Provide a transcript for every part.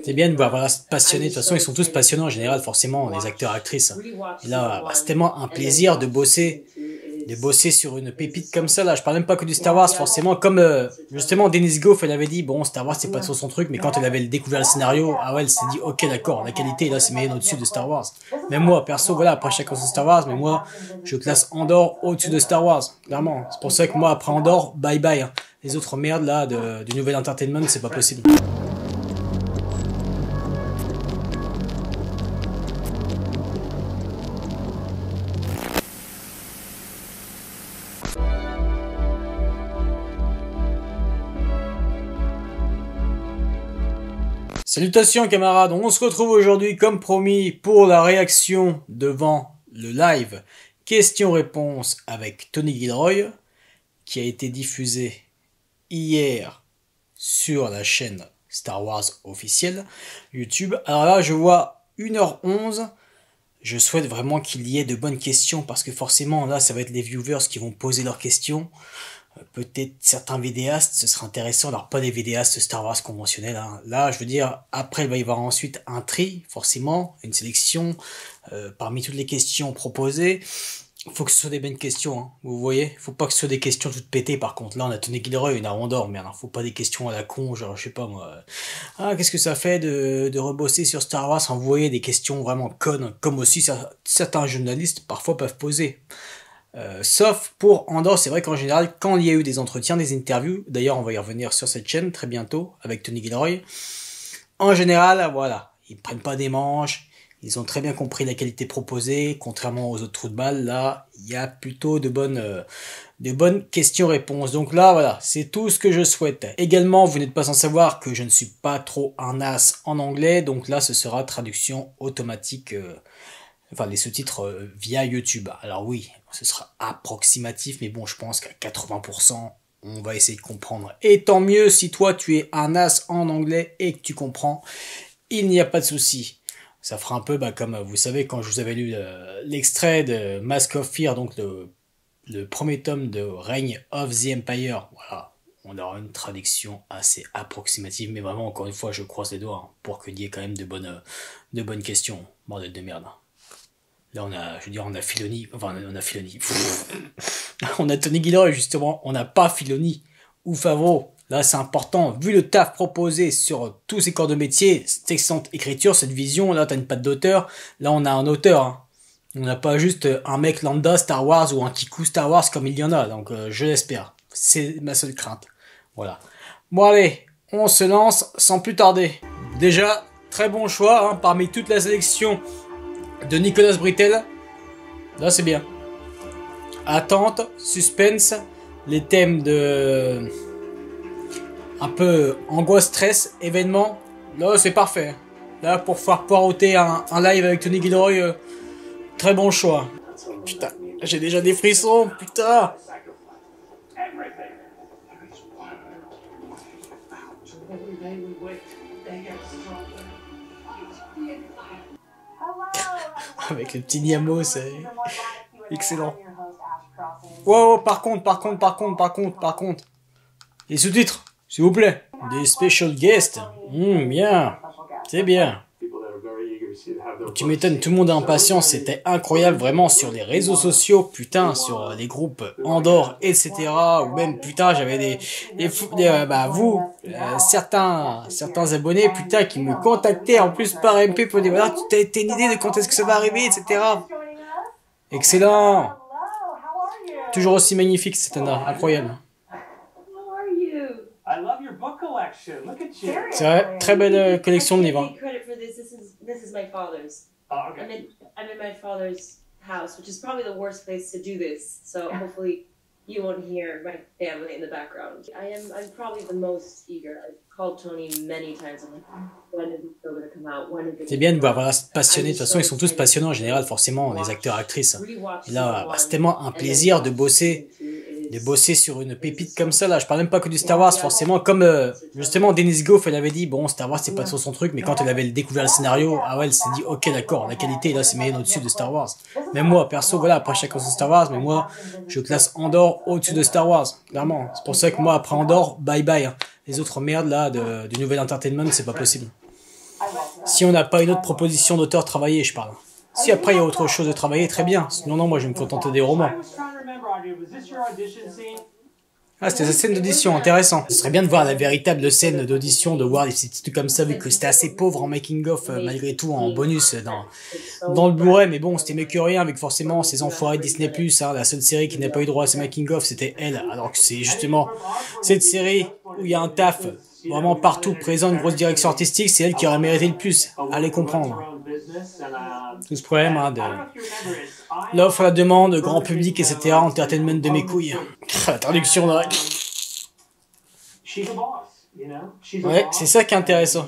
C'est bien de voir voilà, passionné. De toute façon, ils sont tous passionnants en général, forcément, les acteurs, actrices. Et là, c'est tellement un plaisir de bosser sur une pépite comme ça. Là, je parle même pas que du Star Wars, forcément. Comme justement, Dennis Goff, elle avait dit, bon, Star Wars, c'est pas trop son truc, mais quand elle avait découvert le scénario, ah ouais, elle s'est dit, ok, d'accord, la qualité, là, c'est meilleur au-dessus de Star Wars. Même moi, perso, voilà, après chacun son Star Wars, mais moi, je classe Andor au-dessus de Star Wars, clairement. C'est pour ça que moi, après Andor, bye bye. Hein. Les autres merdes là du nouvel entertainment, c'est pas possible. Salutations camarades, on se retrouve aujourd'hui comme promis pour la réaction devant le live question-réponse avec Tony Gilroy qui a été diffusé hier sur la chaîne Star Wars officielle YouTube. Alors là je vois 1h11, je souhaite vraiment qu'il y ait de bonnes questions parce que forcément là ça va être les viewers qui vont poser leurs questions. Peut-être certains vidéastes, ce serait intéressant, alors pas des vidéastes Star Wars conventionnels, hein. Là je veux dire, après il va y avoir ensuite un tri, forcément, une sélection, parmi toutes les questions proposées, faut que ce soit des bonnes questions, hein. Vous voyez, faut pas que ce soit des questions toutes pétées par contre, là on a Tony Gilroy, on a Andor, merde, hein. Faut pas des questions à la con, genre je sais pas moi, qu'est-ce que ça fait de rebosser sur Star Wars, vous voyez des questions vraiment connes, comme aussi certains journalistes parfois peuvent poser. Sauf pour Andor, c'est vrai qu'en général, quand il y a eu des entretiens, des interviews, d'ailleurs on va y revenir sur cette chaîne très bientôt avec Tony Gilroy, en général, voilà, ils prennent pas des manches, ils ont très bien compris la qualité proposée, contrairement aux autres trous de balle, là, il y a plutôt de bonnes questions-réponses. Donc là, voilà, c'est tout ce que je souhaite. Également, vous n'êtes pas sans savoir que je ne suis pas trop un as en anglais, donc là, ce sera traduction automatique, enfin les sous-titres via YouTube. Alors oui, ce sera approximatif, mais bon, je pense qu'à 80%, on va essayer de comprendre. Et tant mieux si toi, tu es un as en anglais et que tu comprends, il n'y a pas de souci. Ça fera un peu comme, vous savez, quand je vous avais lu l'extrait de Mask of Fear, donc le premier tome de Reign of the Empire. Voilà, on aura une traduction assez approximative, mais vraiment, encore une fois, je croise les doigts, hein, pour qu'il y ait quand même de bonnes questions. Bordel de merde. Là, on a Filoni, enfin, on a Filoni. On a Tony Gilroy, justement, on n'a pas Filoni ou Favreau. Là, c'est important, vu le taf proposé sur tous ces corps de métier, cette excellente écriture, cette vision, là, t'as une patte d'auteur, là, on a un auteur, hein. On n'a pas juste un mec lambda Star Wars ou un kikou Star Wars comme il y en a, donc je l'espère. C'est ma seule crainte. Voilà. Bon, allez, on se lance sans plus tarder. Déjà, très bon choix, hein, parmi toute la sélection de Nicolas Britell, là c'est bien. Attente, suspense, les thèmes de un peu angoisse, stress, événement, là c'est parfait. Là pour faire poireauter un live avec Tony Gilroy, très bon choix. Putain, j'ai déjà des frissons, putain. Avec le petit Niamo, c'est excellent. Wow, par contre. Les sous-titres, s'il vous plaît. Des special guests. Bien. C'est bien. Tu m'étonnes, tout le monde est impatient, c'était incroyable vraiment sur les réseaux sociaux, putain, sur les groupes Andor, etc. Ou même, putain, j'avais certains abonnés, putain, qui me contactaient en plus par MP pour dire, voilà, tu as une idée de quand est-ce que ça va arriver, etc. Excellent. Toujours aussi magnifique, cette Anna, incroyable. C'est vrai, très belle collection de livres. This is my father's. Oh, okay. I'm in my father's house, which is probably the worst place to do this. So hopefully you won't hear my family in the background. I'm probably the most eager. I've called Tony many times. I'm like, when is it still gonna come out? When is it? C'est bien de voir voilà, passionné. De toute façon, ils sont tous passionnants en général, forcément, les acteurs, actrices. Et là, c'est tellement un plaisir de bosser sur une pépite comme ça. Là, je parle même pas que du Star Wars, forcément. Comme justement, Dennis Goff, elle avait dit, bon, Star Wars, c'est pas trop son truc, mais quand elle avait découvert le scénario, ah ouais, elle s'est dit, ok, d'accord, la qualité, là, c'est meilleur au-dessus de Star Wars. Même moi, perso, voilà, après chacun son Star Wars, mais moi, je classe Andor au-dessus de Star Wars, clairement. C'est pour ça que moi, après Andor, bye bye. Hein. Les autres merdes, là, du nouvel entertainment, c'est pas possible. Si on n'a pas une autre proposition d'auteur travaillée, je parle. Si après il y a autre chose de travailler, très bien. Sinon, non, moi je vais me contenter des romans. Ah, c'était sa scène d'audition, intéressant. Ce serait bien de voir la véritable scène d'audition, de voir des petits trucs comme ça, vu que c'était assez pauvre en making-of, malgré tout, en bonus dans le Blu-ray, mais bon, c'était mieux que rien, avec forcément ces enfoirés de Disney+, hein, la seule série qui n'a pas eu droit à ces making-of, c'était elle, alors que c'est justement cette série où il y a un taf vraiment partout présent, une grosse direction artistique, c'est elle qui aurait mérité le plus. Allez comprendre. Tout ce problème, hein, de l'offre, la demande, grand public, etc., entertainment de mes couilles. La traduction, là. Ouais, c'est ça qui est intéressant.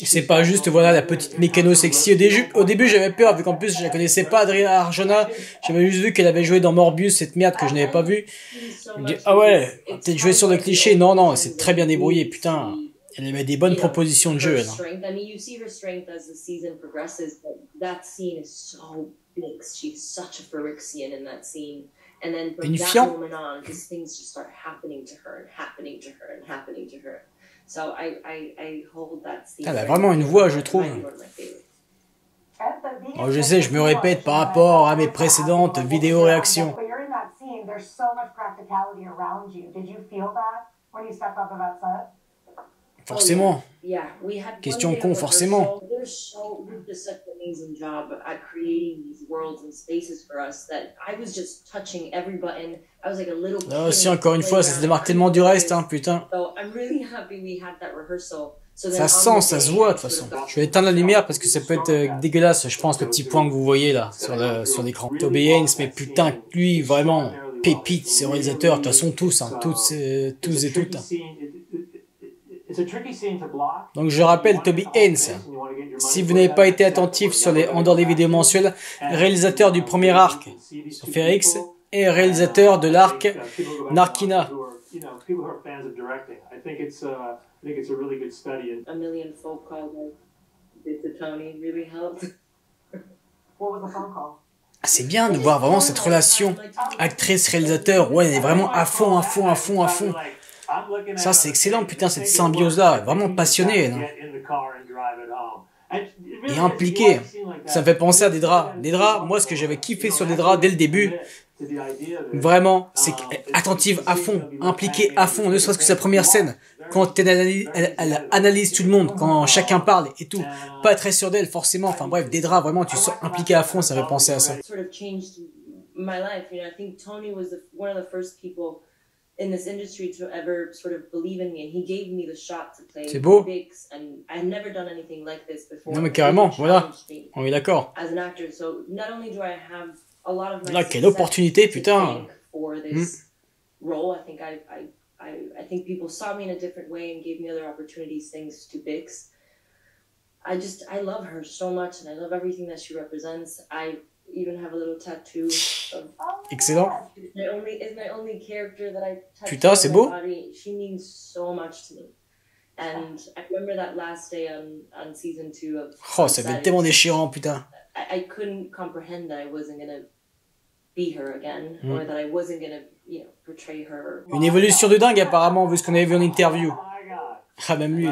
C'est pas juste, voilà, la petite mécano sexy. Au début, j'avais peur, vu qu'en plus, je la connaissais pas, Adria Arjona. J'avais juste vu qu'elle avait joué dans Morbius, cette merde que je n'avais pas vue. Je me dis, ah ouais, peut-être joué sur le cliché. Non, non, c'est très bien débrouillé, putain. Elle avait des bonnes propositions de jeu, elle. Unifiant. Elle a vraiment une voix, je trouve. Oh, je sais, je me répète par rapport à mes précédentes vidéos réactions. Forcément. Question con, forcément. Là aussi, encore une fois, ça se démarque tellement du reste, hein, putain. Ça sent, ça se voit, de toute façon. Je vais éteindre la lumière parce que ça peut être dégueulasse, je pense, le petit point que vous voyez là, sur l'écran. Toby Haynes, mais putain, lui, vraiment, pépite, ces réalisateurs, de toute façon, tous, hein, tous et toutes. Donc je rappelle Toby Haynes, si vous n'avez pas été attentif en dehors des vidéos mensuelles, réalisateur du premier arc sur Ferrix et réalisateur de l'arc Narkina. C'est bien de voir vraiment cette relation actrice-réalisateur, ouais, elle est vraiment à fond, à fond, à fond, à fond. Ça, c'est excellent, putain, cette symbiose-là, vraiment passionnée. Et impliquée. Ça me fait penser à des draps. Des draps, moi, ce que j'avais kiffé sur des draps dès le début, vraiment, c'est attentive à fond, impliquée à fond, ne serait-ce que sa première scène, quand elle analyse tout le monde, quand chacun parle et tout. Pas très sûr d'elle, forcément. Enfin bref, des draps, vraiment, tu sors impliqué à fond, ça me fait penser à ça. In this industry to ever sort of believe in me, and he gave me the shot to play Biggs, and I had never done anything like this before. Non mais carrément, voilà, on est d'accord. As an actor, so not only do I have a lot of là, quelle opportunité, putain. For this role, I think people saw me in a different way and gave me other opportunities thanks to Biggs. I love her so much, and I love everything that she represents. I even have a little tattoo of excellent. Is my only character that I putain, c'est beau. She means so much to me. And I remember that last day on season 2 of oh, ça devient tellement déchirant, putain. I couldn't comprehend that I wasn't gonna be her again, or that I wasn't gonna, you know, portray her. Une évolution de dingue apparemment, vu ce qu'on avait vu en interview. Ah, même lui,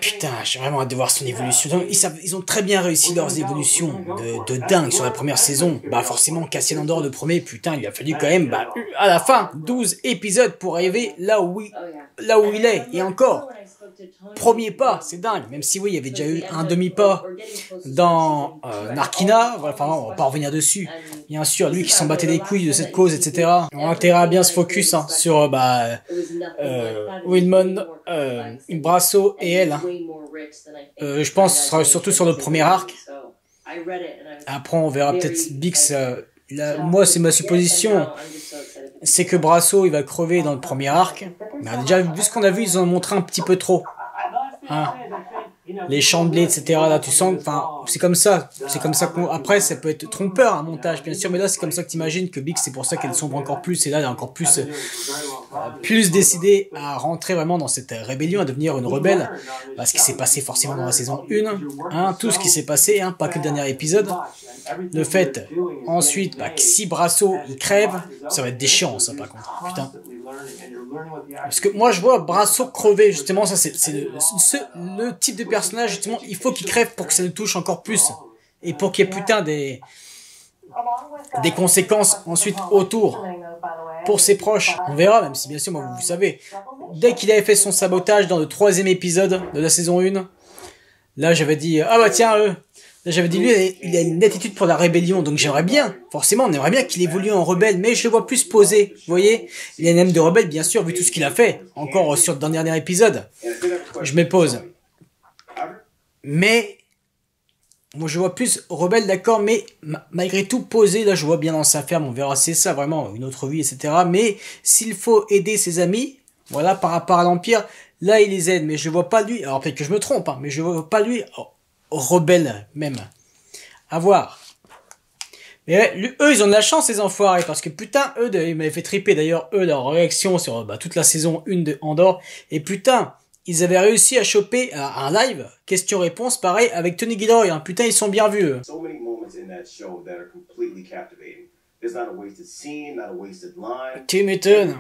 putain, j'ai vraiment hâte de voir son évolution. Donc, ils ont très bien réussi leurs évolutions de dingue sur la première saison. Bah forcément, Cassian Andor, le premier, putain, il a fallu quand même, bah, à la fin, 12 épisodes pour arriver là où il est. Et encore, premier pas, c'est dingue. Même si oui, il y avait déjà eu un demi-pas dans Narkina. Enfin, on va pas revenir dessus. Bien sûr, lui qui s'en battait les couilles de cette cause, etc. On a intérêt à bien se focus sur Wilmon, Brasso et elle. Je pense que ce sera surtout sur le premier arc. Après, on verra peut-être Bix. Moi, c'est ma supposition. C'est que Brasso, il va crever dans le premier arc. Mais déjà, vu ce qu'on a vu, ils en ont montré un petit peu trop. Hein. Les champs de blé, etc. Là, tu sens, enfin, c'est comme ça. Après, ça peut être trompeur, un montage, bien sûr, mais là, c'est comme ça que t'imagines que Bix, c'est pour ça qu'elle sombre encore plus, et là, elle est encore plus décidée à rentrer vraiment dans cette rébellion, à devenir une rebelle, parce qu'il s'est passé forcément dans la saison 1, hein, tout ce qui s'est passé, hein, pas que le dernier épisode. Le fait, ensuite, que si Brasso, il crève, ça va être déchiant, ça, par contre, putain. Parce que moi, je vois Brasso crever, justement, ça c'est le type de personnage, justement, il faut qu'il crève pour que ça nous touche encore plus. Et pour qu'il y ait putain des conséquences ensuite autour. Pour ses proches, on verra, même si bien sûr, moi, vous savez, dès qu'il avait fait son sabotage dans le 3e épisode de la saison 1, là j'avais dit, ah bah tiens, là j'avais dit, lui, il a une attitude pour la rébellion, donc j'aimerais bien, forcément, on aimerait bien qu'il évolue en rebelle, mais je le vois plus posé, vous voyez, il a une âme de rebelle, bien sûr, vu tout ce qu'il a fait, encore sur le dernier épisode, je me pose. Mais, moi je vois plus rebelle, d'accord, mais malgré tout posé, là je vois bien dans sa ferme, on verra, c'est ça vraiment, une autre vie, etc. Mais s'il faut aider ses amis, voilà, par rapport à l'Empire, là il les aide, mais je vois pas lui, alors peut-être que je me trompe, hein, mais je vois pas lui rebelle même. À voir. Mais eux ils ont de la chance ces enfoirés, parce que putain, eux, ils m'avaient fait triper d'ailleurs, eux, leur réaction sur toute la saison 1 de Andor, et putain, ils avaient réussi à choper un live, question-réponse, pareil, avec Tony Gilroy, hein. Putain, ils sont bien vus, eux. Tu m'étonnes.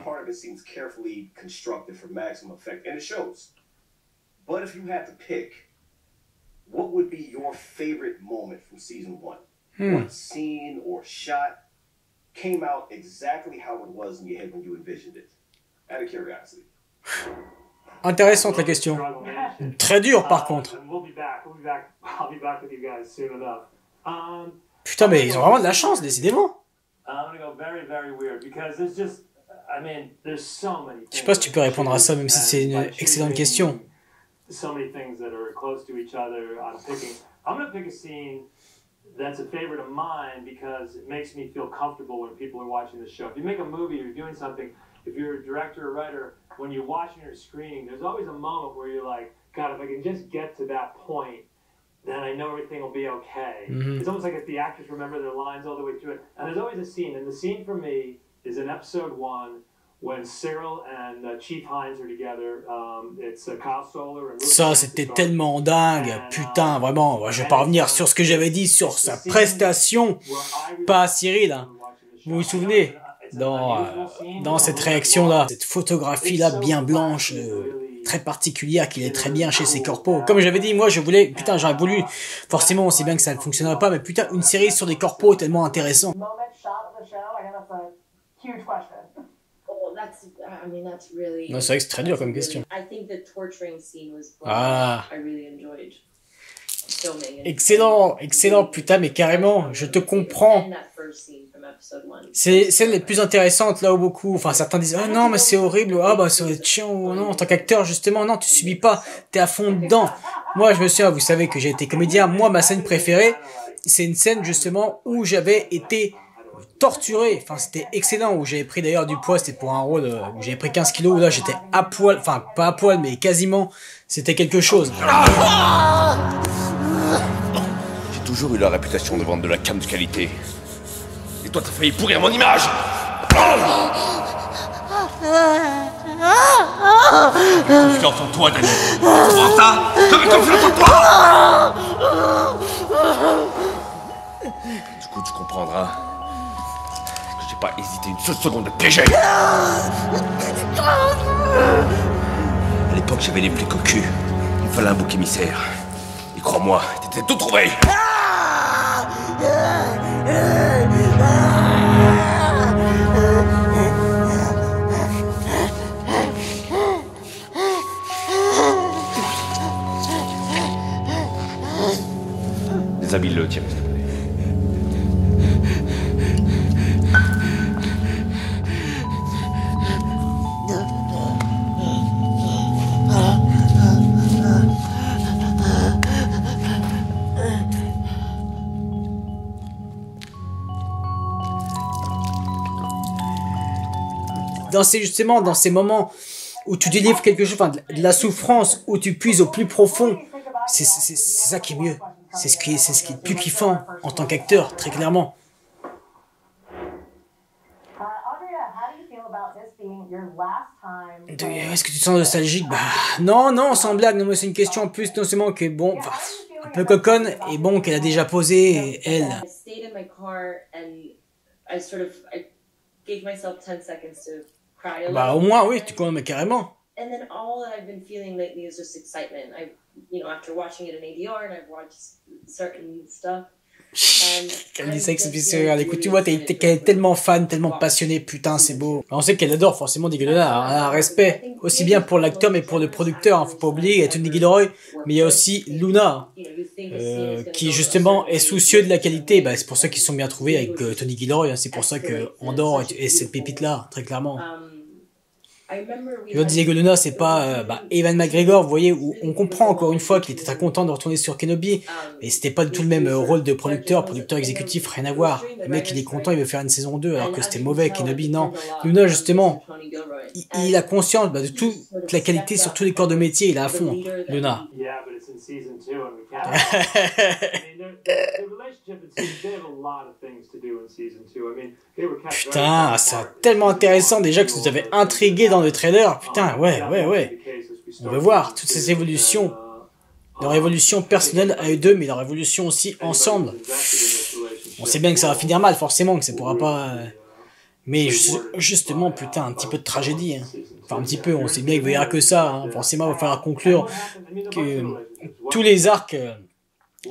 What scene or shot came out exactly how it was in your head when you envisioned it? Out of curiosity. Intéressante la question. Très dur par contre. Putain, mais ils ont vraiment de la chance, décidément. Je sais pas si tu peux répondre à ça, même si c'est une excellente question. That's a favorite of mine because it makes me feel comfortable when people are watching the show. If you make a movie, you're doing something, if you're a director or writer, when you're watching or screening, there's always a moment where you're like, God, if I can just get to that point, then I know everything will be okay. Mm-hmm. It's almost like if the actors remember their lines all the way through it. And there's always a scene, and the scene for me is in episode 1, when Cyril and Chief Hines are together. It's Kyle Solar and ça, c'était tellement dingue. Putain, vraiment. Je vais pas revenir sur ce que j'avais dit sur sa prestation. Pas à Cyril, hein. Vous vous souvenez? Dans cette réaction-là. Cette photographie-là, bien blanche, très particulière, qui est très bien chez ses corpos. Comme j'avais dit, moi, putain, j'aurais voulu, forcément, on sait bien que ça ne fonctionnerait pas, mais putain, une série sur des corpos tellement intéressant. Really... Non, c'est vrai que c'est très dur comme question. Excellent, excellent, putain, mais carrément, je te comprends. C'est celle les plus intéressantes, là où beaucoup, enfin, certains disent, oh non, mais c'est horrible, ah bah, ça va être chiant, ou non, en tant qu'acteur, justement, non, tu subis pas, t'es à fond dedans. Moi, je me souviens, vous savez que j'ai été comédien, moi, ma scène préférée, c'est une scène, justement, où j'avais été torturé, enfin c'était excellent, où j'avais pris d'ailleurs du poids, c'était pour un rôle où j'avais pris 15 kilos, où là j'étais à poil, enfin pas à poil mais quasiment, c'était quelque chose. J'ai toujours eu la réputation de vendre de la cam de qualité. Et toi t'as failli pourrir mon image. J'ai confiance en toi, Daniel. Tu vois ça? J'avais confiance en toi. Du coup tu comprendras pas hésité une seule seconde de te piéger. À l'époque, j'avais les flics au cul. Il me fallait un bouc émissaire. Et crois-moi, t'étais tout trouvé. Déshabille-le, tiens, s'il te plaît. Justement dans ces moments où tu délivres quelque chose, enfin de la souffrance, où tu puises au plus profond, c'est ça qui est mieux. C'est ce qui est le plus kiffant en tant qu'acteur, très clairement. Est-ce que tu te sens nostalgique? Bah non, sans blague. Non, mais c'est une question en plus, non seulement que bon, un peu coconne, et bon qu'elle a déjà posé elle. Gave myself 10 seconds to cried a Bah, au little. moins, oui, tu connais, mais carrément. And then all that I've been feeling lately is just excitement. After watching it in ADR and I've watched certain stuff. Elle dit ça exceptionnel. Écoute, tu vois, qu'elle est tellement fan, tellement passionnée, putain, c'est beau. On sait qu'elle adore forcément Tony Gilroy, elle a un respect, aussi bien pour l'acteur, mais pour le producteur, hein. Faut pas oublier, il y a Tony Gilroy, mais il y a aussi Luna, qui justement est soucieux de la qualité. Bah, c'est pour ça qu'ils sont bien trouvés avec Tony Gilroy, hein. C'est pour ça que Andor est cette pépite-là, très clairement. Je veux dire que Luna, c'est pas Ewan McGregor, vous voyez, où on comprend encore une fois qu'il était très content de retourner sur Kenobi, mais c'était pas du tout le même rôle de producteur exécutif, rien à voir. Le mec, il est content, il veut faire une saison 2, alors que c'était mauvais, Kenobi, non. Luna, justement, il a conscience de toute la qualité sur tous les corps de métier, il est à fond, Luna. Putain, c'est tellement intéressant déjà que ça nous avait intrigué dans le trailer. Putain, ouais. On veut voir toutes ces évolutions. Leur évolution personnelle à eux deux, mais leur évolution aussi ensemble. On sait bien que ça va finir mal, forcément, que ça pourra pas... Mais justement, putain, un petit peu de tragédie. Hein. Enfin, un petit peu, on sait bien qu'il va y avoir que ça. Hein. Forcément, il va falloir conclure que tous les arcs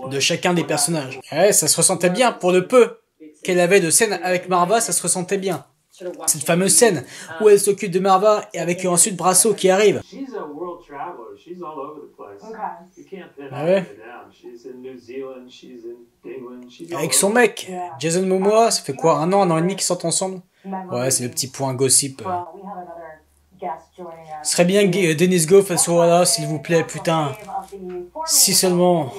de chacun des personnages. Ouais, ça se ressentait bien pour le peu qu'elle avait de scène avec Marva, ça se ressentait bien. Cette fameuse scène où elle s'occupe de Marva et avec ensuite Brasso qui arrive. Ah ouais. Avec son mec, Jason Momoa, ça fait quoi, un an et demi qu'ils sortent ensemble? Ouais, c'est le petit point gossip. Ce serait bien que Dennis Goff soit là, s'il vous plaît, putain. Si seulement.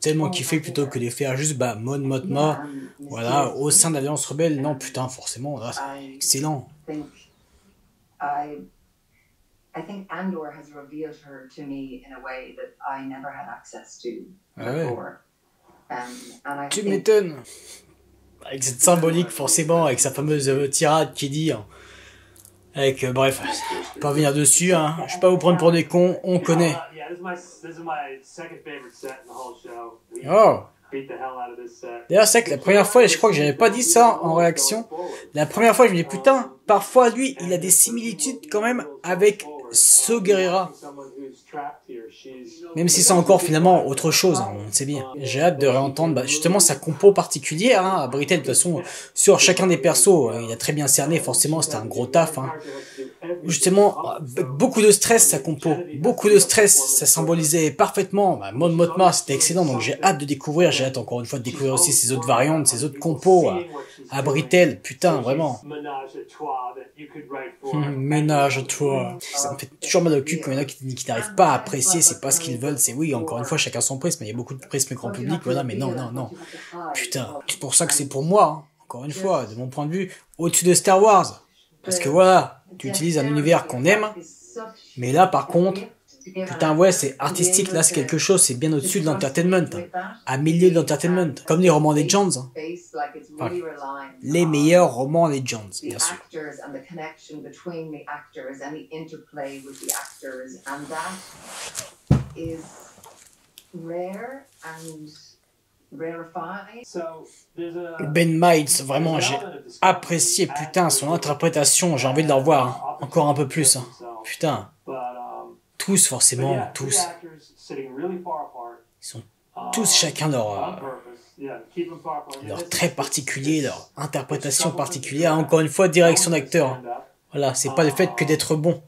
Tellement kiffé plutôt que de faire juste Mon Mothma, voilà, au sein de l'Alliance Rebelle. Non, putain, forcément, là, c'est excellent. I think Andor has revealed her to me in a way that I never had access to before. And I tu m'étonnes. Avec cette symbolique, forcément, avec sa fameuse tirade qui dit... Avec, bref, je vais pas venir dessus, hein. Je vais pas vous prendre pour des cons, on connaît. Oh. D'ailleurs, c'est que la première fois, et je crois que j'avais pas dit ça en réaction, la première fois, je me dis, putain, parfois, lui, il a des similitudes quand même avec Saw Gerrera. Même si c'est encore finalement autre chose, hein, on sait bien. J'ai hâte de réentendre justement sa compo particulière, hein, à Britell, de toute façon, sur chacun des persos, il a très bien cerné, forcément, c'était un gros taf. Hein. Justement, beaucoup de stress, sa compo, beaucoup de stress, ça symbolisait parfaitement. Mon Mothma, c'était excellent, donc j'ai hâte de découvrir, j'ai hâte encore une fois de découvrir aussi ses autres variantes, ses autres compos, à Britell, putain, vraiment. Ménage à toi. Ça me fait toujours mal au cul quand il y en a qui n'arrivent pas à apprécier, c'est pas ce qu'ils veulent, c'est oui, encore une fois, chacun son prisme, il y a beaucoup de prismes grand public, voilà, mais non. Putain, c'est pour ça que c'est pour moi, hein, encore une fois, de mon point de vue, au-dessus de Star Wars. Parce que voilà, tu utilises un univers qu'on aime, mais là, par contre, putain, ouais, c'est artistique, là, c'est quelque chose, c'est bien au-dessus de l'entertainment, à milieu de l'entertainment, comme les romans des Jones. Enfin, les meilleurs romans des Jones, bien sûr. Ben Miles, vraiment, j'ai apprécié, putain, son interprétation, j'ai envie de la revoir, hein, encore un peu plus, hein. Putain. Tous, forcément, tous. Ils sont tous chacun leur trait particulier, leur interprétation particulière. Encore une fois, direction d'acteur. Hein. Voilà, c'est pas le fait que d'être bon.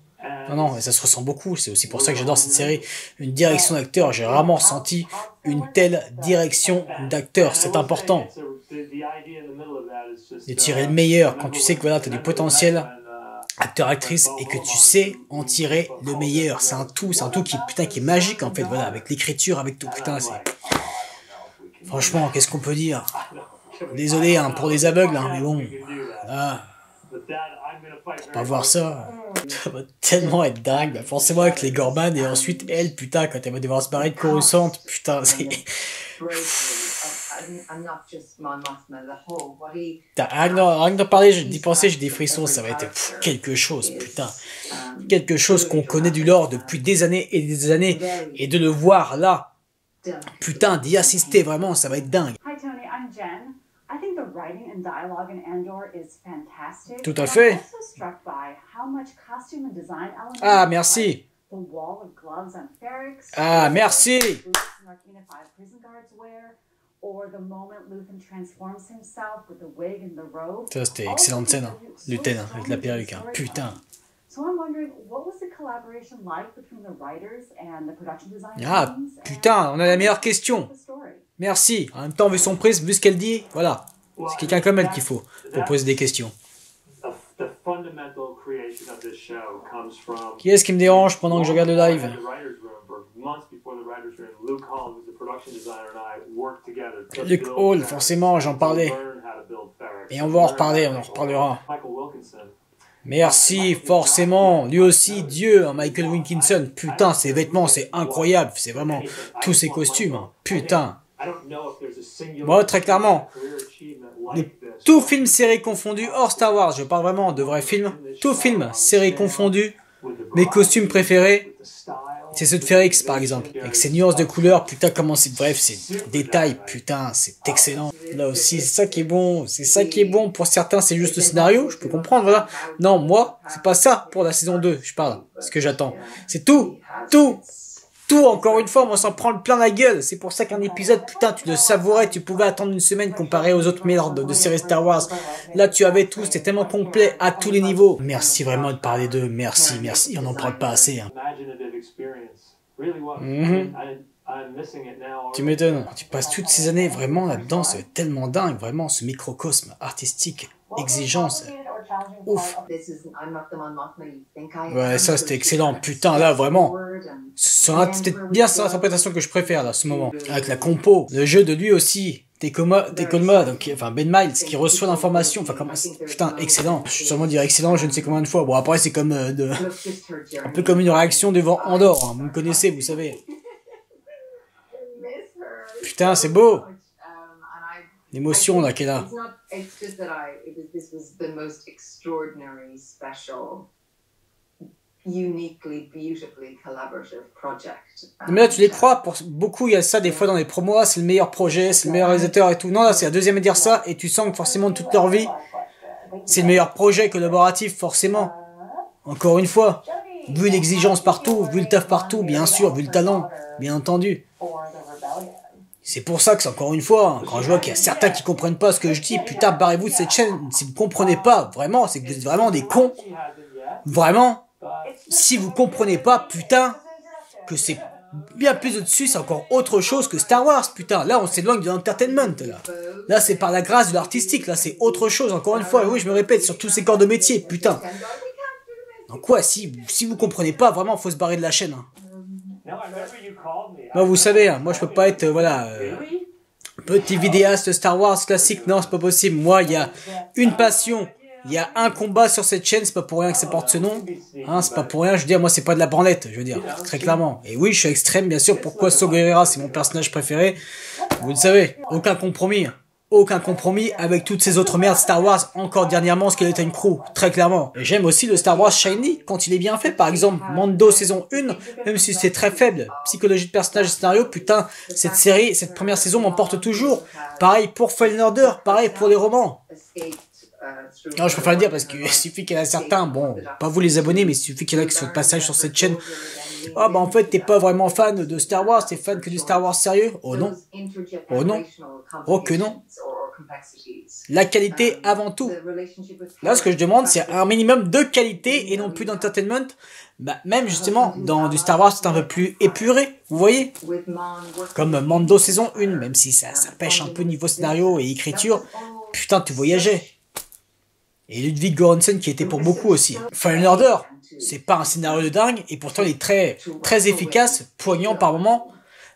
Non, ça se ressent beaucoup. C'est aussi pour ça que j'adore cette série. Une direction d'acteur, j'ai rarement ressenti une telle direction d'acteur. C'est important. De tirer le meilleur quand tu sais que voilà, t'as du potentiel. Acteur-actrice et que tu sais en tirer le meilleur, c'est un tout qui est magique en fait, voilà, avec l'écriture, avec tout, putain, c'est... Franchement, qu'est-ce qu'on peut dire? Désolé hein, pour les aveugles, hein, mais bon, là, pour pas voir ça, ça va tellement être dingue, bah, forcément avec les Gorman, et ensuite elle, putain, quand elle va devoir se barrer de Coruscant, putain, c'est... Rien que d'en parler, d'y penser, j'ai des frissons, ça va être quelque chose, putain. Quelque chose qu'on connaît du lore depuis des années et des années, et de le voir là, putain, d'y assister, vraiment, ça va être dingue. Hi Tony, I'm Jen. I think the Tout à fait. Ah, merci. Ah, merci. Ça, c'était excellente scène, hein. Luten, hein, avec la perruque, hein. Putain. Ah, putain, on a la meilleure question. Merci. En même temps, vu son prisme, vu ce qu'elle dit, voilà. C'est quelqu'un comme elle qu'il faut pour poser des questions. Qui est-ce qui me dérange pendant que je regarde le live? Luke Hall, forcément, j'en parlais. Et on va en reparler, on en reparlera. Merci, forcément. Lui aussi, Dieu, hein, Michael Wilkinson. Putain, ses vêtements, c'est incroyable. C'est vraiment tous ses costumes. Hein. Putain. Moi, très clairement. Tout film, série confondu, hors Star Wars, je parle vraiment de vrais films. Tout film, série confondu, mes costumes préférés, c'est ceux de Ferrix, par exemple. Avec ses nuances de couleurs, putain, comment c'est... Bref, ces détails, putain, c'est excellent. Là aussi, c'est ça qui est bon. C'est ça qui est bon. Pour certains, c'est juste le scénario, je peux comprendre, voilà. Non, moi, c'est pas ça pour la saison 2, je parle. Ce que j'attends. C'est tout, encore une fois, on s'en prend plein la gueule. C'est pour ça qu'un épisode, putain, tu le savourais, tu pouvais attendre une semaine comparé aux autres merdes de séries Star Wars. Là, tu avais tout, c'était tellement complet à tous les niveaux. Merci vraiment de parler d'eux, merci, on n'en parle pas assez. Hein. Tu m'étonnes. Tu passes toutes ces années vraiment là-dedans, c'est tellement dingue, vraiment, ce microcosme artistique, exigence. Ouf. Ouais, ça c'était excellent. Putain, là, vraiment. C'était bien cette interprétation que je préfère, là, ce moment. Avec la compo, le jeu de lui aussi. Tecoma, donc, enfin, Ben Miles, qui reçoit l'information. Enfin, comment, putain, excellent. Je suis sûrement dire excellent, je ne sais combien de fois. Bon, après, c'est comme, un peu comme une réaction devant Andorre. Hein. Vous me connaissez, vous savez. Putain, c'est beau. L'émotion là qu'elle a. Mais là tu les crois, pour beaucoup il y a ça des fois dans les promos, c'est le meilleur projet, c'est le meilleur réalisateur et tout. Non là c'est la deuxième à dire ça et tu sens que forcément toute leur vie c'est le meilleur projet collaboratif forcément. Encore une fois, vu l'exigence partout, vu le taf partout, bien sûr, vu le talent, bien entendu. C'est pour ça que c'est encore une fois, quand je vois qu'il y a certains qui comprennent pas ce que je dis, putain, barrez-vous de cette chaîne, si vous comprenez pas, vraiment, c'est que vous êtes vraiment des cons. Vraiment, si vous comprenez pas, putain, que c'est bien plus au-dessus, c'est encore autre chose que Star Wars, putain. Là, on s'éloigne de l'entertainment, là. Là, c'est par la grâce de l'artistique, là, c'est autre chose, encore une fois. Et oui, je me répète, sur tous ces corps de métier, putain. Donc ouais, si vous comprenez pas, vraiment, faut se barrer de la chaîne, hein. Moi, vous savez, hein, moi je peux pas être, petit vidéaste Star Wars classique, non, c'est pas possible. Moi, il y a une passion, il y a un combat sur cette chaîne, c'est pas pour rien que ça porte ce nom, hein, c'est pas pour rien, je veux dire, moi c'est pas de la branlette, je veux dire, très clairement. Et oui, je suis extrême, bien sûr, pourquoi Saw Gerrera, c'est mon personnage préféré, vous le savez, aucun compromis avec toutes ces autres merdes Star Wars, encore dernièrement Skeleton Crew, très clairement. Et j'aime aussi le Star Wars Shiny, quand il est bien fait, par exemple, Mando saison 1, même si c'est très faible, psychologie de personnage et scénario, putain, cette série, cette première saison m'emporte toujours. Pareil pour Fallen Order, pareil pour les romans. Non, je préfère le dire parce qu'il suffit qu'il y en a certains, bon, pas vous les abonnés, mais il suffit qu'il y en a qui soient de passage sur cette chaîne. Ah bah en fait t'es pas vraiment fan de Star Wars, t'es fan que du Star Wars sérieux? Oh non. Oh non. Oh que non. La qualité avant tout. Là ce que je demande c'est un minimum de qualité et non plus d'entertainment. Bah, même justement dans du Star Wars c'est un peu plus épuré, vous voyez. Comme Mando saison 1, même si ça pêche un peu niveau scénario et écriture, putain tu voyageais. Et Ludwig Göransson qui était pour beaucoup aussi. Fallen Order, c'est pas un scénario de dingue, et pourtant il est très, très efficace, poignant par moment.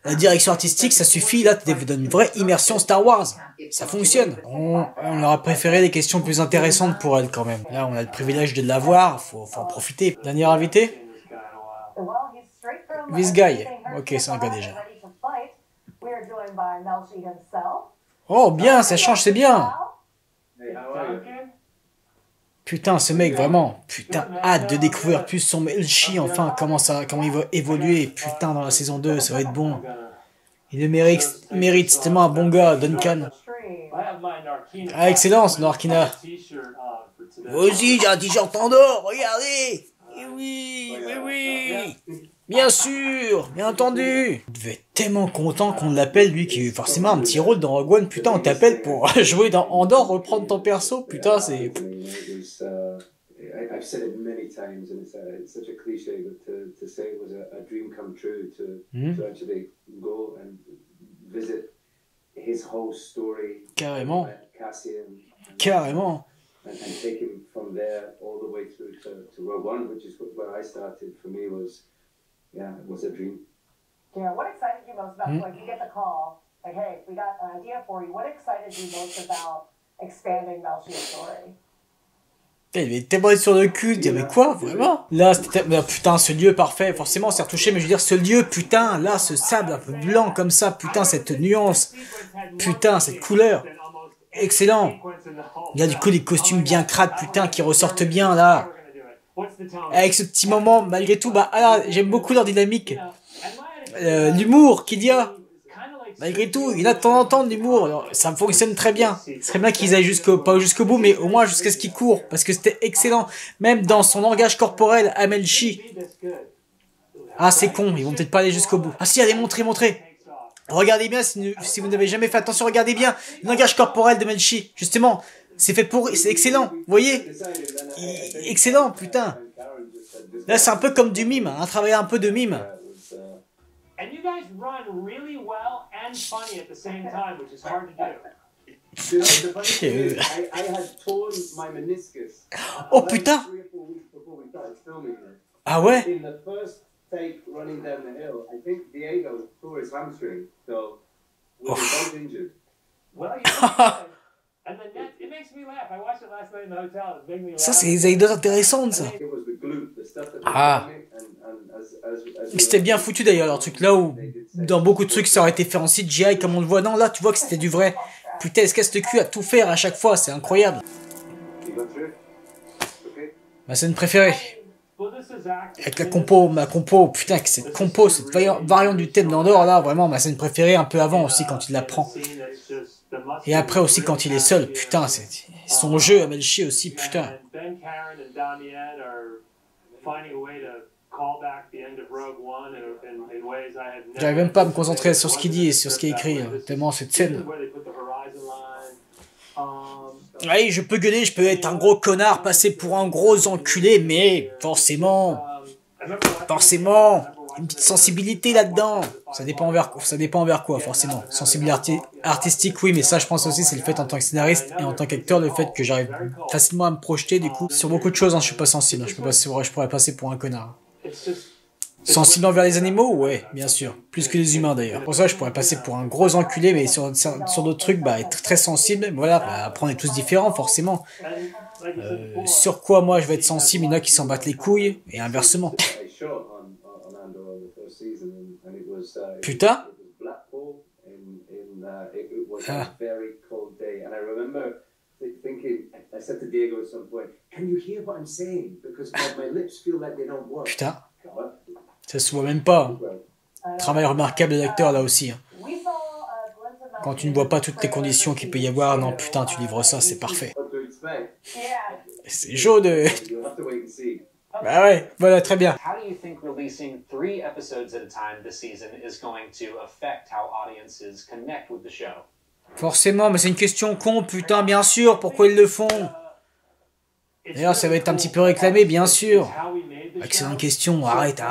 La direction artistique, ça suffit, là, tu donnes une vraie immersion Star Wars. Ça fonctionne. On aurait préféré des questions plus intéressantes pour elle, quand même. Là, on a le privilège de l'avoir, faut en profiter. Dernier invité? This guy. Ok, c'est un gars déjà. Oh, bien, ça change, c'est bien. Putain, ce mec, vraiment, putain, hâte de découvrir plus son Melchi, enfin, comment il va évoluer, putain, dans la saison 2, ça va être bon. Il le mérite, c'est tellement un bon gars, Duncan. Ah, excellent, ce Narkina. Moi aussi, j'ai un t-shirt en or, regardez. Eh oui, oui, oui. Bien sûr, bien entendu. Il devait être tellement content qu'on l'appelle, lui, qui a eu forcément un petit rôle dans Rogue One. Putain, on t'appelle pour jouer dans Andorre, reprendre ton perso. Putain, c'est... I've said it many times, and it's such a cliche, but to say it was a dream come true to actually go and visit his whole story. Carrément. Cassian. Carrément. And take him from there all the way through to Rogue One, which is where I started. For me, it was a dream. Yeah, what excited you most about, like, you get the call, like, hey, we got an idea for you. What excited you most about expanding Melchi's story? Il avait tellement été sur le cul, il y avait quoi, vraiment? Là, c'était, putain, ce lieu parfait, forcément, on s'est retouché, mais je veux dire, ce lieu, putain, là, ce sable un peu blanc comme ça, putain, cette nuance, putain, cette couleur, excellent. Il y a du coup des costumes bien crades, putain, qui ressortent bien, là. Avec ce petit moment, malgré tout, bah, ah, j'aime beaucoup leur dynamique. L'humour qu'il y a. Malgré tout, il y en a de temps en temps de l'humour, alors ça fonctionne très bien. Ce serait bien qu'ils aillent pas jusqu'au bout, mais au moins jusqu'à ce qu'ils courent, parce que c'était excellent. Même dans son langage corporel, Amelchi. Ah, c'est con, ils vont peut-être pas aller jusqu'au bout. Ah si, allez, montrez. Regardez bien, si vous n'avez jamais fait attention, regardez bien. Le langage corporel de Melchi, justement, c'est fait pour... C'est excellent, vous voyez? Excellent, putain. Là, c'est un peu comme du mime, un travail un peu de mime. And you guys run really well and funny at the same time, which is hard to do. You know, the funny thing is, I had torn my meniscus. Oh putain! 3 or 4 weeks before we started filming this. Ah ouais? In the first take running down the hill, I think Diego tore his hamstring, so we were both injured. Well, you know, and then it makes me laugh. I watched it last night in the hotel. It made me laugh. Ça, c'est des anecdotes intéressantes, ça. It was the glute, the stuff that Ah. C'était bien foutu d'ailleurs, leur truc là où dans beaucoup de trucs ça aurait été fait en CGI comme on le voit. Non, là tu vois que c'était du vrai. Putain, elle se casse le cul à tout faire à chaque fois, c'est incroyable. Ma scène préférée. Avec ma compo, putain, que cette compo, cette variante du thème d'Andorre là, vraiment ma scène préférée un peu avant aussi quand il la prend. Et après aussi quand il est seul, putain, c'est son jeu à Melchi aussi, putain. J'arrive même pas à me concentrer sur ce qu'il dit et sur ce qui est écrit, tellement cette scène. Oui, je peux gueuler, je peux être un gros connard, passer pour un gros enculé, mais forcément, une petite sensibilité là-dedans. Ça dépend envers quoi, forcément. Sensibilité artistique, oui, mais ça, je pense aussi, c'est le fait en tant que scénariste et en tant qu'acteur, le fait que j'arrive facilement à me projeter, du coup. Sur beaucoup de choses, hein, je suis pas sensible. Je pourrais passer pour un connard. Sensible envers les animaux, ouais, bien sûr. Plus que les humains, d'ailleurs. Pour ça, je pourrais passer pour un gros enculé, mais sur d'autres trucs, bah, être très sensible. Voilà, bah, après, on est tous différents, forcément. Sur quoi, moi, je vais être sensible, il y en a qui s'en battent les couilles, et inversement. Putain. Ah. Putain. Ça se voit même pas. Travail remarquable de l'acteur là aussi. Hein. Quand tu ne vois pas toutes les conditions qu'il peut y avoir, non putain, tu livres ça, c'est parfait. C'est chaud de... Bah ouais, voilà, très bien. Forcément, mais c'est une question con, putain, bien sûr, pourquoi ils le font? D'ailleurs, ça va être un petit peu réclamé, bien sûr. Excellente question, arrête.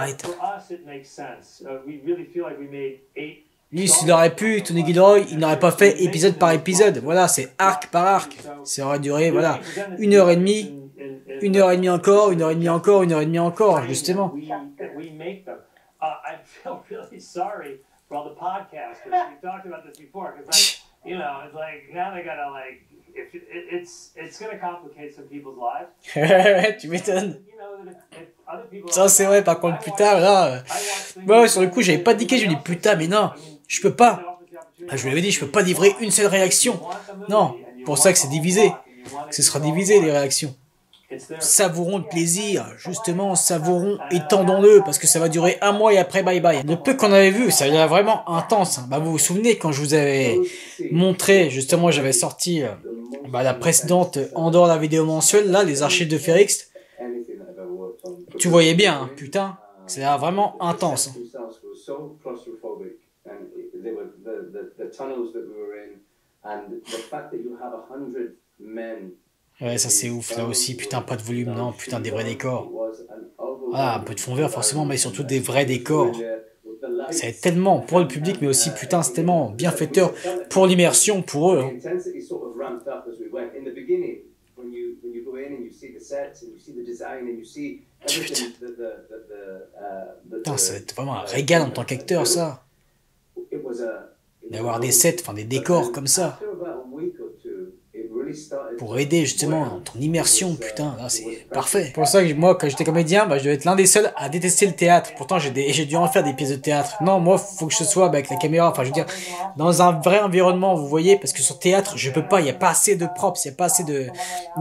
Lui, s'il aurait pu, Tony Gilroy, il n'aurait pas fait épisode par épisode. Voilà, c'est arc par arc. Ça aurait duré, voilà, 1h30. 1h30 encore, 1h30 encore, 1h30 encore, justement. Tu m'étonnes. Ça c'est vrai, par contre putain là. Ouais, sur le coup j'avais pas dit que je dis putain mais non, je peux pas. Je vous l'avais dit, je peux pas livrer une seule réaction. Non, pour ça que c'est divisé. Que ce sera divisé les réactions. savourons le plaisir, justement, savourons, étendons-le, parce que ça va durer un mois et après bye bye. Le peu qu'on avait vu, ça a l'air vraiment intense. Bah, vous vous souvenez quand je vous avais montré, justement, j'avais sorti la précédente Andorre la vidéo mensuelle, là, les archives de Férix. Tu voyais bien, hein, putain, ça a l'air vraiment intense. Ouais, ça c'est ouf, là aussi, putain, pas de volume, non, putain, des vrais décors. Ah, un peu de fond vert forcément, mais surtout des vrais décors. Ça va être tellement pour le public, mais aussi, putain, c'est tellement bienfaiteur pour l'immersion, pour eux. Hein. Putain, ça va être vraiment un régal en tant qu'acteur, ça. D'avoir des sets, enfin des décors comme ça. Pour aider justement ton immersion, putain, là c'est parfait. C'est pour ça que moi, quand j'étais comédien, je devais être l'un des seuls à détester le théâtre. Pourtant, j'ai dû en faire des pièces de théâtre. Non, moi, faut que je sois avec la caméra, enfin je veux dire, dans un vrai environnement, vous voyez, parce que sur théâtre, je peux pas, il y a pas assez de props, il y a pas assez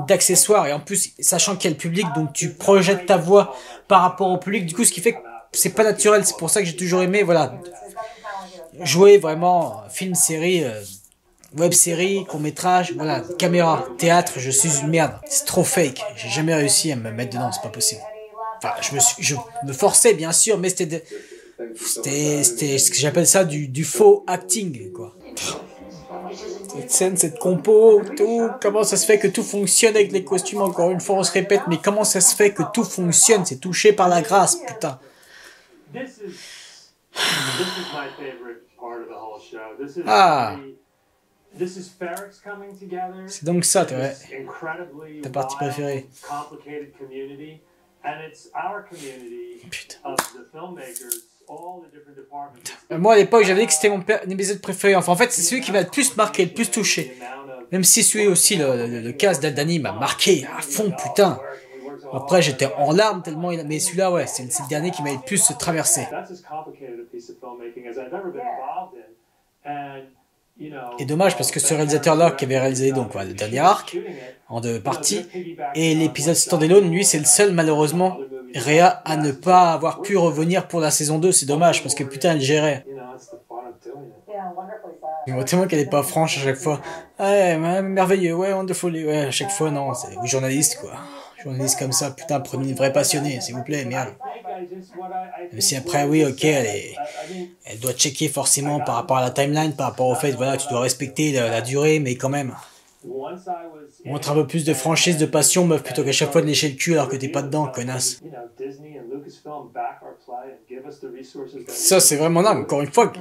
d'accessoires, et en plus, sachant qu'il y a le public, donc tu projettes ta voix par rapport au public, du coup, ce qui fait que c'est pas naturel. C'est pour ça que j'ai toujours aimé, voilà, jouer vraiment film, série, web-série, court-métrage, voilà, caméra, théâtre, je suis une merde. C'est trop fake. J'ai jamais réussi à me mettre dedans, c'est pas possible. Enfin, je me forçais, bien sûr, mais c'était ce que j'appelle ça du faux acting, quoi. Cette scène, cette compo, tout, comment ça se fait que tout fonctionne avec les costumes, encore une fois, on se répète, mais comment ça se fait que tout fonctionne, c'est touché par la grâce, putain. Ah. C'est donc ça, ouais. Ta partie préférée. Putain. Moi, à l'époque, j'avais dit que c'était mon épisode préféré. Enfin, en fait, c'est celui qui m'a le plus marqué, le plus touché. Même si celui aussi, le cast d'Aldani m'a marqué à fond, putain. Après, j'étais en larmes tellement... Mais celui-là, ouais, c'est le dernier qui m'a le plus traversé. Et dommage parce que ce réalisateur-là qui avait réalisé donc le dernier arc en 2 parties et l'épisode Standalone, lui c'est le seul malheureusement réa à ne pas avoir pu revenir pour la saison 2, c'est dommage parce que putain elle gérait. Je vois tellement qu'elle est pas franche à chaque fois. Ouais, merveilleux, ouais, wonderful, ouais, à chaque fois non, c'est journaliste quoi. Journaliste comme ça, putain, prenez une vraie passionnée, s'il vous plaît, merde. Même si après, oui, ok, elle doit checker forcément par rapport à la timeline, par rapport au fait, voilà, tu dois respecter la durée, mais quand même. Montre un peu plus de franchise, de passion, meuf, plutôt qu'à chaque fois de lécher le cul alors que t'es pas dedans, connasse. Ça, c'est vraiment dingue. Encore une fois,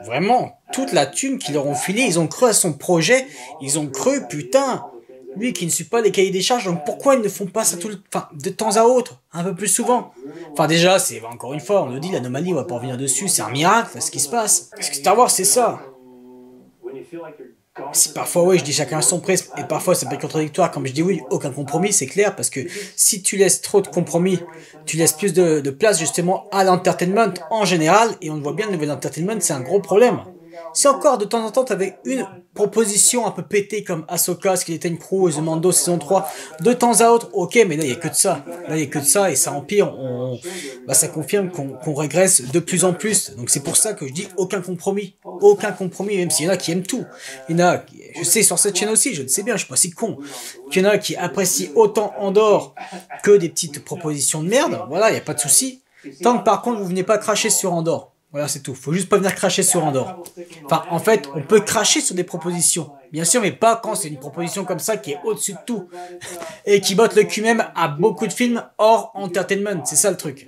vraiment, toute la thune qu'ils leur ont filée, ils ont cru à son projet, ils ont cru, putain. Lui qui ne suit pas les cahiers des charges, donc pourquoi ils ne font pas ça de temps à autre, un peu plus souvent? Enfin déjà, c'est encore une fois, on nous dit l'anomalie, on va pas revenir dessus, c'est un miracle, ce qui se passe. Parce que Star Wars, c'est ça. Si parfois, oui, je dis chacun son prisme, et parfois ça peut être contradictoire, comme je dis oui, aucun compromis, c'est clair, parce que si tu laisses trop de compromis, tu laisses plus de place justement à l'entertainment en général, et on le voit bien, le niveau d'entertainment, c'est un gros problème. Si encore de temps en temps t'avais une proposition un peu pétée comme Ahsoka, Skeleton Crew, The Mando saison 3, de temps à autre, ok, mais là il y a que de ça. Là il y a que de ça et ça empire, ça confirme qu'on régresse de plus en plus. Donc c'est pour ça que je dis aucun compromis, même s'il y en a qui aiment tout. Il y en a, je sais sur cette chaîne aussi, je le sais bien, je suis pas si con, qu'il y en a qui apprécient autant Andorre que des petites propositions de merde, voilà, il y a pas de souci. Tant que par contre vous venez pas cracher sur Andorre. Voilà, c'est tout. Faut juste pas venir cracher sur Andorre. Enfin, en fait, on peut cracher sur des propositions. Bien sûr, mais pas quand c'est une proposition comme ça qui est au-dessus de tout. Et qui botte le cul même à beaucoup de films hors entertainment. C'est ça le truc.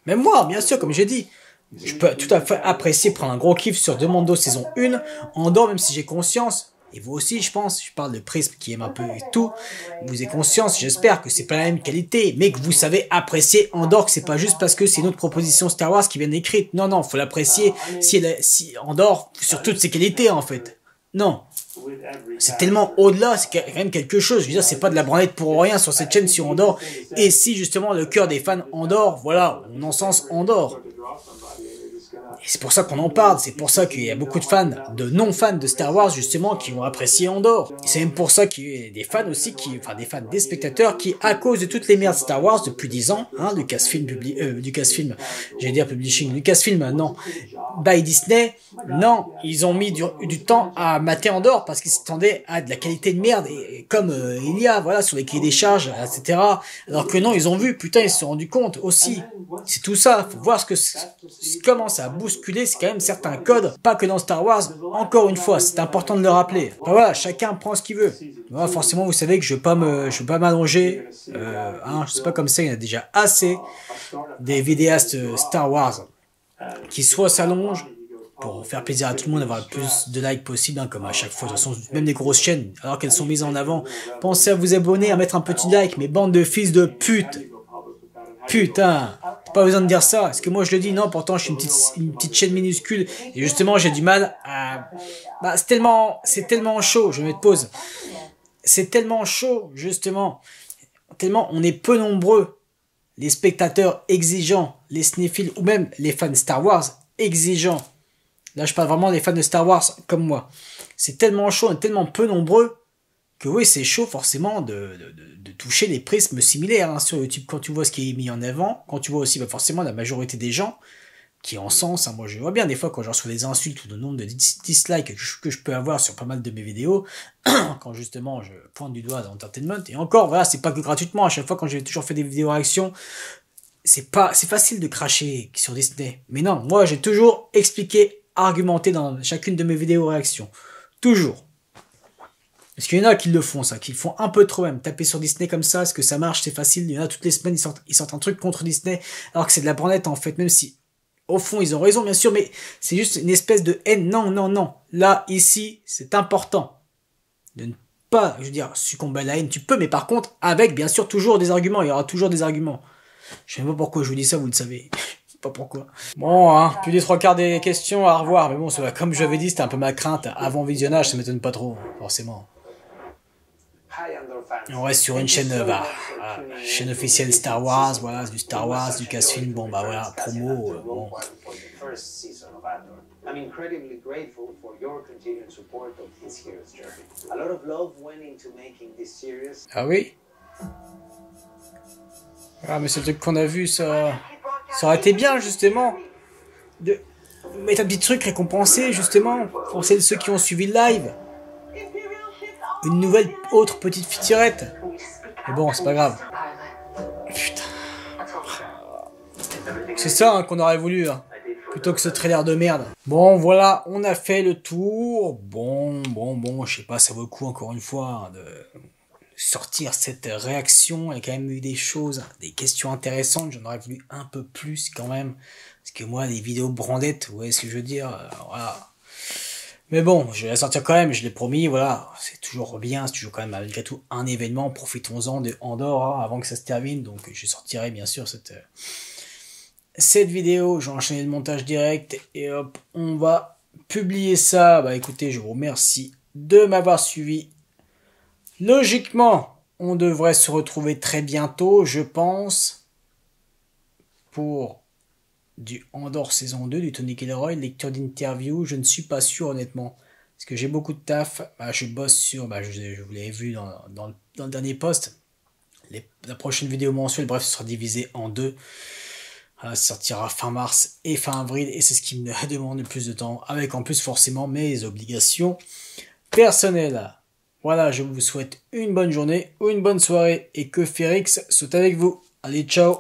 Même moi, bien sûr, comme j'ai dit, je peux tout à fait apprécier prendre un gros kiff sur Demando saison 1. Andorre, même si j'ai conscience. Et vous aussi, je pense, je parle de Prisme qui aime un peu tout. Vous avez conscience, j'espère que c'est pas la même qualité, mais que vous savez apprécier Andorre, que c'est pas juste parce que c'est une autre proposition Star Wars qui vient d'écrire. Non, non, faut l'apprécier si Andorre sur toutes ses qualités, en fait. Non. C'est tellement au-delà, c'est quand même quelque chose. Je veux dire, c'est pas de la branlette pour rien sur cette chaîne sur Andorre. Et si, justement, le cœur des fans Andorre, voilà, on encense Andorre. Et c'est pour ça qu'on en parle, c'est pour ça qu'il y a beaucoup de fans, de non-fans de Star Wars justement, qui vont apprécier Andor. Et c'est même pour ça qu'il y a des fans aussi, des spectateurs qui, à cause de toutes les merdes Star Wars depuis 10 ans, hein, Lucasfilm, non, by Disney, non, ils ont mis du temps à mater Andor parce qu'ils s'attendaient à de la qualité de merde, et comme il y a, voilà, sur les cahiers des charges, etc. Alors que non, ils ont vu, putain, ils se sont rendus compte aussi. C'est tout ça, faut voir comment ça a bousculé, c'est quand même certains codes, pas que dans Star Wars, encore une fois, c'est important de le rappeler. Enfin, voilà, chacun prend ce qu'il veut. Voilà, forcément, vous savez que je veux pas m'allonger, hein, je sais pas comme ça, il y en a déjà assez des vidéastes Star Wars qui soit s'allongent pour faire plaisir à tout le monde, avoir le plus de likes possible, hein, comme à chaque fois, de toute façon, même les grosses chaînes, alors qu'elles sont mises en avant. Pensez à vous abonner, à mettre un petit like, mais bande de fils de pute. Putain, pas besoin de dire ça, parce que moi je le dis, non, pourtant je suis une petite chaîne minuscule, et justement j'ai du mal à... Bah, c'est tellement chaud, je vais mettre pause. C'est tellement chaud, justement, tellement on est peu nombreux, les spectateurs exigeants, les cinéphiles, ou même les fans Star Wars exigeants. Là je parle vraiment des fans de Star Wars comme moi. C'est tellement chaud, on est tellement peu nombreux, que oui, c'est chaud forcément de toucher des prismes similaires, hein, sur YouTube, quand tu vois ce qui est mis en avant, quand tu vois aussi forcément la majorité des gens qui en sens, hein, moi je vois bien des fois quand je reçois des insultes ou le nombre de dislikes que je peux avoir sur pas mal de mes vidéos, quand justement je pointe du doigt dans l'entertainment, et encore voilà, c'est pas que gratuitement, à chaque fois quand j'ai toujours fait des vidéos réactions, c'est facile de cracher sur Disney, mais non, moi j'ai toujours expliqué, argumenté dans chacune de mes vidéos réactions, toujours. Parce qu'il y en a qui le font, ça, qui le font un peu trop même. Taper sur Disney comme ça, est-ce que ça marche, c'est facile. Il y en a toutes les semaines, ils sortent un truc contre Disney, alors que c'est de la branlette en fait, même si, au fond, ils ont raison, bien sûr, mais c'est juste une espèce de haine. Non, non, non. Là, ici, c'est important de ne pas, je veux dire, succomber à la haine. Tu peux, mais par contre, avec, bien sûr, toujours des arguments. Il y aura toujours des arguments. Je sais même pas pourquoi je vous dis ça, vous le savez. Pas pourquoi. Bon, hein, plus des 3/4 des questions, à revoir. Mais bon, ça va. Comme je l'avais dit, c'était un peu ma crainte. Avant visionnage, ça m'étonne pas trop, forcément. On reste sur une chaîne, chaîne officielle Star Wars, voilà, du Star Wars, du Lucasfilm, bon bah voilà, promo, bon. I'm incredibly grateful for your continued support of his hero's journey. A lot of love went into making this series. Ah oui? Ah mais c'est le truc qu'on a vu, ça aurait été bien justement de mettre un petit truc récompensé justement pour ceux qui ont suivi le live. Une nouvelle, autre petite featurette. Mais bon, c'est pas grave. Putain. C'est ça hein, qu'on aurait voulu, hein, plutôt que ce trailer de merde. Bon, voilà, on a fait le tour. Bon, je sais pas, ça vaut le coup encore une fois hein, de sortir cette réaction. Il y a quand même eu des choses, des questions intéressantes. J'en aurais voulu un peu plus quand même. Parce que moi, les vidéos branlettes, vous voyez ce que je veux dire, voilà. Mais bon, je vais la sortir quand même, je l'ai promis, voilà, c'est toujours bien, c'est toujours quand même malgré tout un événement, profitons-en de Andor hein, avant que ça se termine, donc je sortirai bien sûr cette vidéo, je vais enchaîner le montage direct, et hop, on va publier ça. Bah écoutez, je vous remercie de m'avoir suivi. Logiquement, on devrait se retrouver très bientôt, je pense, pour du Andor saison 2, du Tony Gilroy, lecture d'interview, je ne suis pas sûr honnêtement, parce que j'ai beaucoup de taf, je bosse sur, je vous l'avez vu dans le dernier post, la prochaine vidéo mensuelle, bref, ce sera divisé en deux, ça sortira fin mars et fin avril, et c'est ce qui me demande le plus de temps, avec en plus forcément mes obligations personnelles. Voilà, je vous souhaite une bonne journée ou une bonne soirée, et que Férix soit avec vous. Allez, ciao!